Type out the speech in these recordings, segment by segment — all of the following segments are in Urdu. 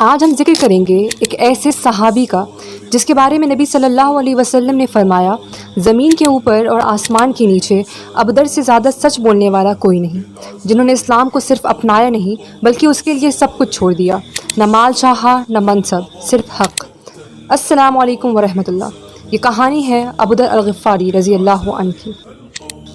آج ہم ذکر کریں گے ایک ایسے صحابی کا جس کے بارے میں نبی صلی اللہ علیہ وسلم نے فرمایا، زمین کے اوپر اور آسمان کے نیچے ابودر سے زیادہ سچ بولنے والا کوئی نہیں، جنہوں نے اسلام کو صرف اپنایا نہیں بلکہ اس کے لیے سب کچھ چھوڑ دیا، نہ مال چاہا نہ منصب، صرف حق۔ السلام علیکم ورحمۃ اللہ۔ یہ کہانی ہے ابودر الغفاری رضی اللہ عنہ کی۔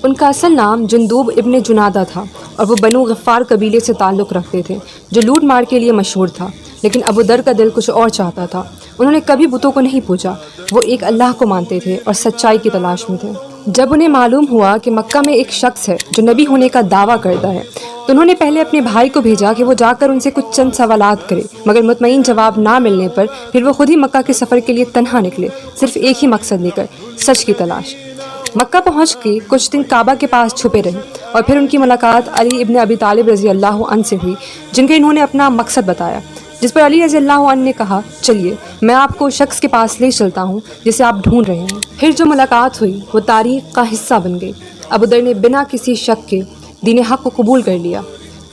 ان کا اصل نام جندوب ابن جنادہ تھا اور وہ بنو غفار قبیلے سے تعلق رکھتے تھے جو لوٹ مار کے لیے مشہور تھا، لیکن ابودر کا دل کچھ اور چاہتا تھا۔ انہوں نے کبھی بتوں کو نہیں پوجا، وہ ایک اللہ کو مانتے تھے اور سچائی کی تلاش میں تھے۔ جب انہیں معلوم ہوا کہ مکہ میں ایک شخص ہے جو نبی ہونے کا دعویٰ کرتا ہے تو انہوں نے پہلے اپنے بھائی کو بھیجا کہ وہ جا کر ان سے کچھ چند سوالات کرے، مگر مطمئن جواب نہ ملنے پر پھر وہ خود ہی مکہ کے سفر کے لیے تنہا نکلے، صرف ایک ہی مقصد لے کر، سچ کی تلاش۔ مکہ پہنچ کے کچھ دن کعبہ کے پاس چھپے رہے اور پھر ان کی ملاقات علی ابن ابی طالب رضی اللہ عنہ سے ہوئی، جن کے انہوں نے اپنا مقصد بتایا، جس پر علی رضی اللہ عنہ نے کہا، چلیے میں آپ کو اس شخص کے پاس لے چلتا ہوں جسے آپ ڈھونڈ رہے ہیں۔ پھر جو ملاقات ہوئی وہ تاریخ کا حصہ بن گئی۔ ابودر نے بنا کسی شک کے دین حق کو قبول کر لیا۔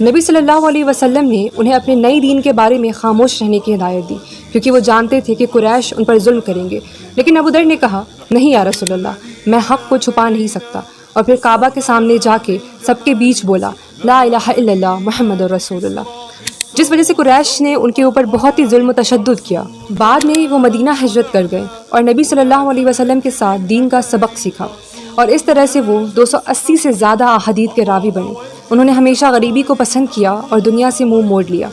نبی صلی اللہ علیہ وسلم نے انہیں اپنے نئے دین کے بارے میں خاموش رہنے کی ہدایت دی، کیونکہ وہ جانتے تھے کہ قریش ان پر ظلم کریں گے، لیکن ابودر نے کہا، نہیں یا رسول اللہ، میں حق کو چھپا نہیں سکتا، اور پھر کعبہ کے سامنے جا کے سب کے بیچ بولا، لا الہ الا اللہ محمد رسول اللہ، جس وجہ سے قریش نے ان کے اوپر بہت ہی ظلم و تشدد کیا۔ بعد میں وہ مدینہ ہجرت کر گئے اور نبی صلی اللہ علیہ وسلم کے ساتھ دین کا سبق سیکھا، اور اس طرح سے وہ 280 سے زیادہ احادیث کے راوی بنے۔ انہوں نے ہمیشہ غریبی کو پسند کیا اور دنیا سے منہ موڑ لیا۔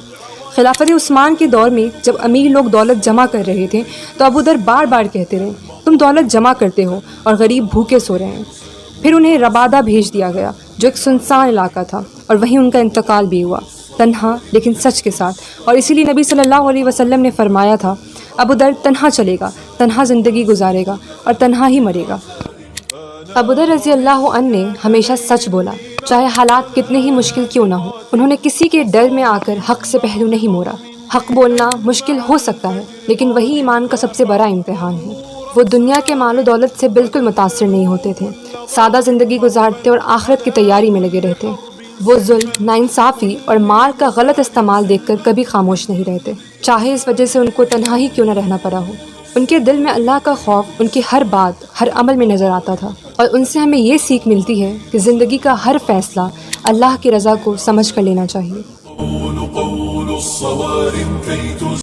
خلافت عثمان کے دور میں جب امیر لوگ دولت جمع کر رہے تھے تو ابودر بار بار کہتے رہے، تم دولت جمع کرتے ہو اور غریب بھوکے سو رہے ہیں۔ پھر انہیں ربادہ بھیج دیا گیا جو ایک سنسان علاقہ تھا، اور وہیں ان کا انتقال بھی ہوا، تنہا لیکن سچ کے ساتھ۔ اور اسی لیے نبی صلی اللہ علیہ وسلم نے فرمایا تھا، ابودر تنہا چلے گا، تنہا زندگی گزارے گا اور تنہا ہی مرے گا۔ ابودر رضی اللہ عنہ نے ہمیشہ سچ بولا، چاہے حالات کتنے ہی مشکل کیوں نہ ہوں۔ انہوں نے کسی کے ڈر میں آ کر حق سے پہلو نہیں موڑا۔ حق بولنا مشکل ہو سکتا ہے، لیکن وہی ایمان کا سب سے بڑا امتحان ہے۔ وہ دنیا کے مال و دولت سے بالکل متاثر نہیں ہوتے تھے، سادہ زندگی گزارتے اور آخرت کی تیاری میں لگے رہتے۔ وہ ظلم، ناانصافی اور مال کا غلط استعمال دیکھ کر کبھی خاموش نہیں رہتے، چاہے اس وجہ سے ان کو تنہا ہی کیوں نہ رہنا پڑا ہو۔ ان کے دل میں اللہ کا خوف ان کی ہر بات، ہر عمل میں نظر آتا تھا، اور ان سے ہمیں یہ سیکھ ملتی ہے کہ زندگی کا ہر فیصلہ اللہ کی رضا کو سمجھ کر لینا چاہیے۔